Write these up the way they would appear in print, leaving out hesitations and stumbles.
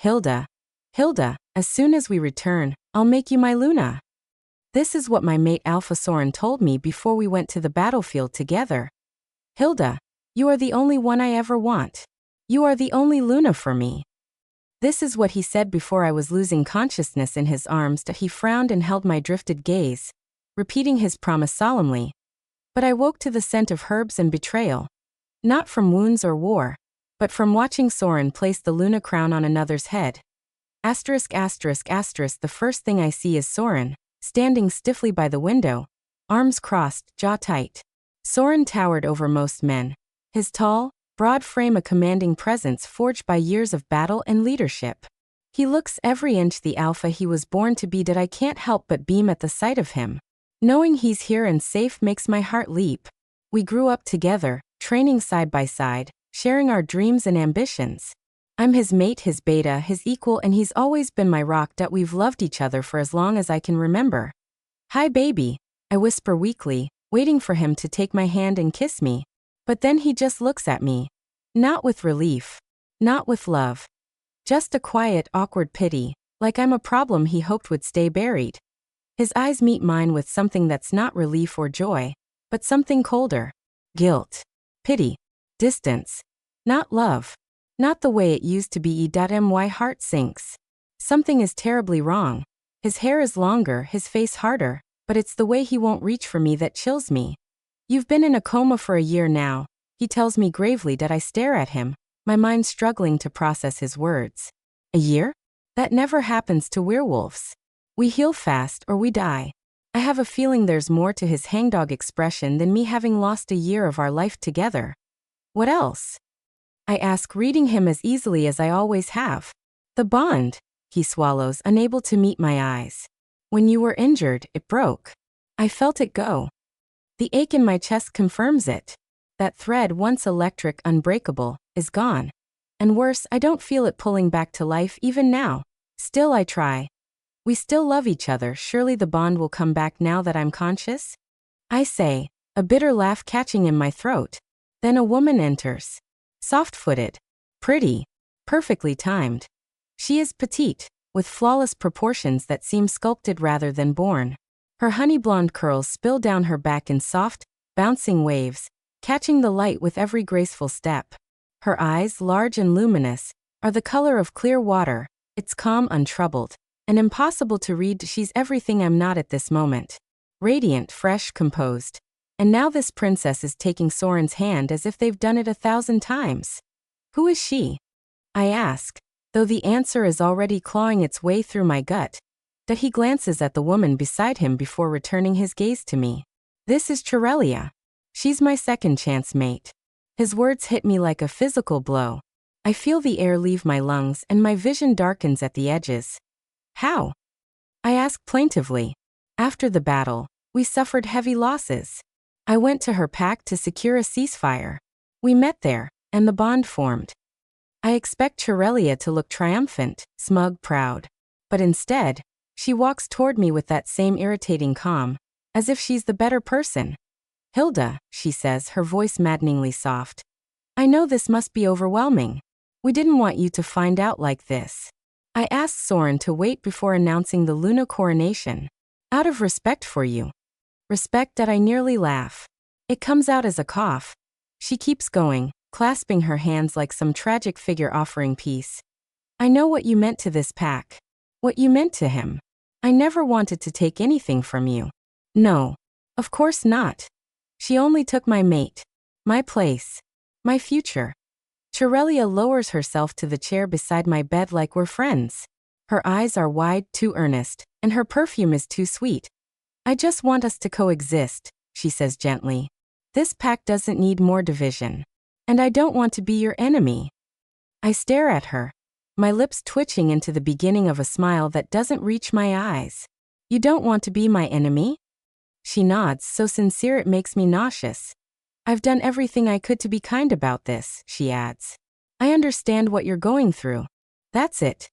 Hilda. Hilda, as soon as we return, I'll make you my Luna. This is what my mate Alpha Soren told me before we went to the battlefield together. Hilda, you are the only one I ever want. You are the only Luna for me. This is what he said before I was losing consciousness in his arms. He frowned and held my drifted gaze, repeating his promise solemnly. But I woke to the scent of herbs and betrayal. Not from wounds or war, but from watching Soren place the Luna crown on another's head. The first thing I see is Soren, standing stiffly by the window, arms crossed, jaw tight. Soren towered over most men, his tall, broad frame a commanding presence forged by years of battle and leadership. He looks every inch the alpha he was born to be. I can't help but beam at the sight of him. Knowing he's here and safe makes my heart leap. We grew up together, training side by side, sharing our dreams and ambitions. I'm his mate, his beta, his equal, and he's always been my rock. We've loved each other for as long as I can remember. Hi baby, I whisper weakly, waiting for him to take my hand and kiss me. But then he just looks at me. Not with relief. Not with love. Just a quiet, awkward pity, like I'm a problem he hoped would stay buried. His eyes meet mine with something that's not relief or joy, but something colder. Guilt. Pity. Distance. Not love. Not the way it used to be. My heart sinks. Something is terribly wrong. His hair is longer, his face harder, but it's the way he won't reach for me that chills me. You've been in a coma for a year now, he tells me gravely. I stare at him, my mind struggling to process his words. A year? That never happens to werewolves. We heal fast or we die. I have a feeling there's more to his hangdog expression than me having lost a year of our life together. What else? I ask, reading him as easily as I always have. The bond, he swallows, unable to meet my eyes. When you were injured, it broke. I felt it go. The ache in my chest confirms it. That thread, once electric, unbreakable, is gone. And worse, I don't feel it pulling back to life even now. Still I try. We still love each other. Surely the bond will come back now that I'm conscious? I say, a bitter laugh catching in my throat. Then a woman enters. Soft-footed. Pretty. Perfectly timed. She is petite, with flawless proportions that seem sculpted rather than born. Her honey blonde curls spill down her back in soft, bouncing waves, catching the light with every graceful step. Her eyes, large and luminous, are the color of clear water. It's calm, untroubled, and impossible to read. She's everything I'm not at this moment. Radiant, fresh, composed. And now this princess is taking Soren's hand as if they've done it 1,000 times. Who is she? I ask, though the answer is already clawing its way through my gut. That he glances at the woman beside him before returning his gaze to me. This is Cerelia. She's my second chance mate. His words hit me like a physical blow. I feel the air leave my lungs and my vision darkens at the edges. How? I ask plaintively. After the battle, we suffered heavy losses. I went to her pack to secure a ceasefire. We met there, and the bond formed. I expect Cerelia to look triumphant, smug, proud. But instead, she walks toward me with that same irritating calm, as if she's the better person. Hilda, she says, her voice maddeningly soft. I know this must be overwhelming. We didn't want you to find out like this. I asked Soren to wait before announcing the Luna coronation. Out of respect for you. Respect that I nearly laugh. It comes out as a cough. She keeps going, clasping her hands like some tragic figure offering peace. I know what you meant to this pack. What you meant to him. I never wanted to take anything from you. No. Of course not. She only took my mate. My place. My future. Cerelia lowers herself to the chair beside my bed like we're friends. Her eyes are wide, too earnest, and her perfume is too sweet. I just want us to coexist, she says gently. This pack doesn't need more division. And I don't want to be your enemy. I stare at her, my lips twitching into the beginning of a smile that doesn't reach my eyes. You don't want to be my enemy? She nods, so sincere it makes me nauseous. I've done everything I could to be kind about this, she adds. I understand what you're going through. That's it.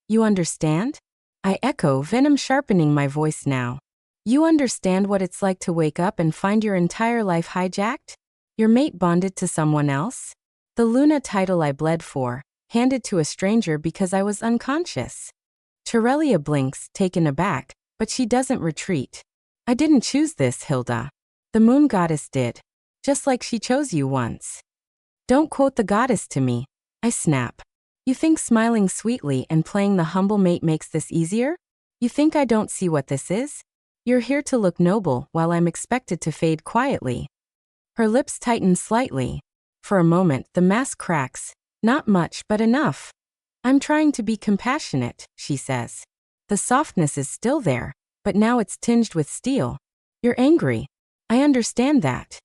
You understand? I echo, venom sharpening my voice now. You understand what it's like to wake up and find your entire life hijacked? Your mate bonded to someone else? The Luna title I bled for, handed to a stranger because I was unconscious. Cerelia blinks, taken aback, but she doesn't retreat. I didn't choose this, Hilda. The moon goddess did. Just like she chose you once. Don't quote the goddess to me, I snap. You think smiling sweetly and playing the humble mate makes this easier? You think I don't see what this is? You're here to look noble while I'm expected to fade quietly. Her lips tighten slightly. For a moment, the mask cracks. Not much, but enough. I'm trying to be compassionate, she says. The softness is still there, but now it's tinged with steel. You're angry. I understand that.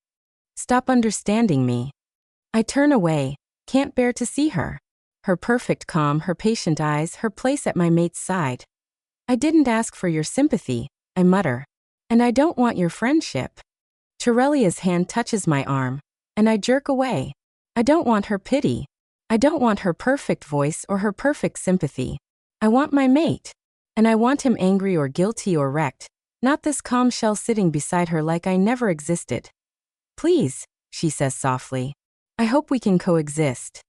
Stop understanding me. I turn away, can't bear to see her. Her perfect calm, her patient eyes, her place at my mate's side. I didn't ask for your sympathy, I mutter. And I don't want your friendship. Cerelia's hand touches my arm, and I jerk away. I don't want her pity. I don't want her perfect voice or her perfect sympathy. I want my mate. And I want him angry or guilty or wrecked, not this calm shell sitting beside her like I never existed. Please, she says softly. I hope we can coexist.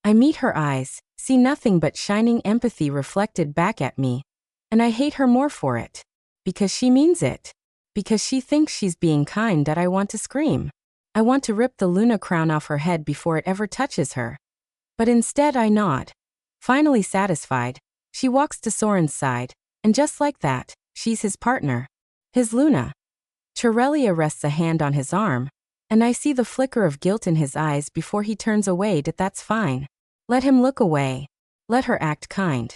I meet her eyes, see nothing but shining empathy reflected back at me. And I hate her more for it. Because she means it. Because she thinks she's being kind that I want to scream. I want to rip the Luna crown off her head before it ever touches her. But instead I nod. Finally satisfied, she walks to Soren's side, and just like that, she's his partner. His Luna. Cerelia rests a hand on his arm, and I see the flicker of guilt in his eyes before he turns away. That's fine. Let him look away. Let her act kind.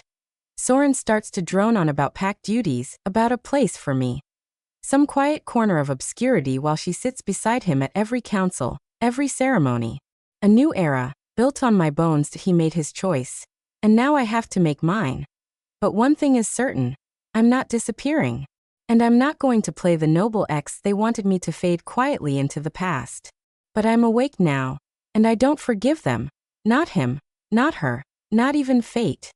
Soren starts to drone on about packed duties, about a place for me. Some quiet corner of obscurity while she sits beside him at every council, every ceremony. A new era, built on my bones. He made his choice. And now I have to make mine. But one thing is certain. I'm not disappearing. And I'm not going to play the noble ex they wanted me to fade quietly into the past. But I'm awake now. And I don't forgive them. Not him. Not her. Not even fate.